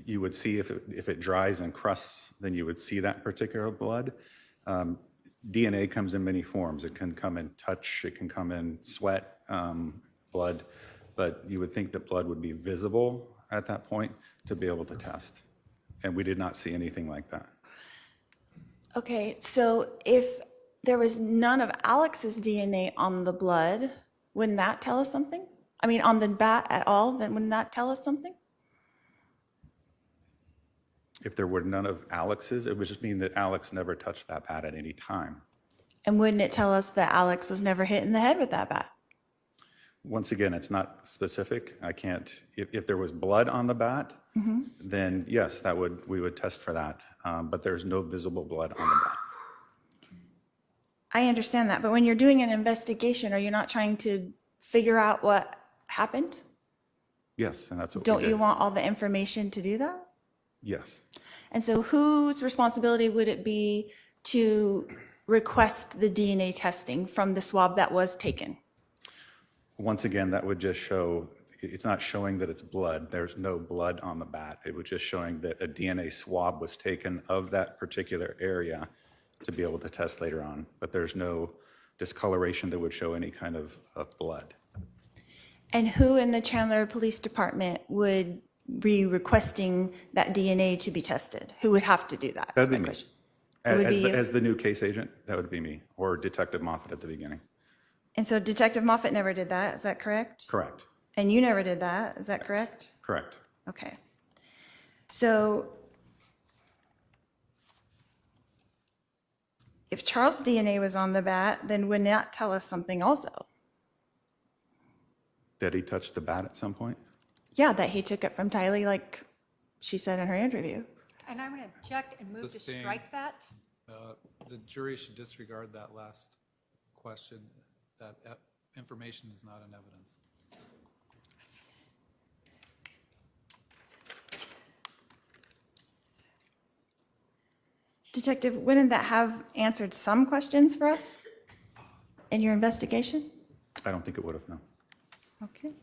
you would see if it dries and crusts, then you would see that particular blood. DNA comes in many forms. It can come in touch, it can come in sweat, blood, but you would think that blood would be visible at that point to be able to test. And we did not see anything like that. Okay, so if there was none of Alex's DNA on the blood, wouldn't that tell us something? I mean, on the bat at all, then wouldn't that tell us something? If there were none of Alex's, it would just mean that Alex never touched that bat at any time. And wouldn't it tell us that Alex was never hit in the head with that bat? Once again, it's not specific. I can't, if there was blood on the bat, then yes, we would test for that. But there's no visible blood on the bat. I understand that, but when you're doing an investigation, are you not trying to figure out what happened? Yes, and that's what we Don't did. you want all the information to do that? Yes. And so whose responsibility would it be to request the DNA testing from the swab that was taken? Once again, that would just show, it's not showing that it's blood. There's no blood on the bat. It was just showing that a DNA swab was taken of that particular area to be able to test later on. But there's no discoloration that would show any kind of blood. And who in the Chandler Police Department would be requesting that DNA to be tested? Who would have to do that? That'd be Is my me. question. It would be you? As the new case agent, that would be me, or Detective Moffat at the beginning. And so Detective Moffat never did that, is that correct? Correct. And you never did that, is that correct? Correct. Okay. So if Charles' DNA was on the bat, then wouldn't that tell us something also? Did he touch the bat at some point? Yeah, that he took it from Tylee, like she said in her interview. And I'm going to object and move to Sustained. strike that. The jury should disregard that last question. That information is not in evidence. Detective, wouldn't that have answered some questions for us in your investigation? I don't think it would have, no. Okay.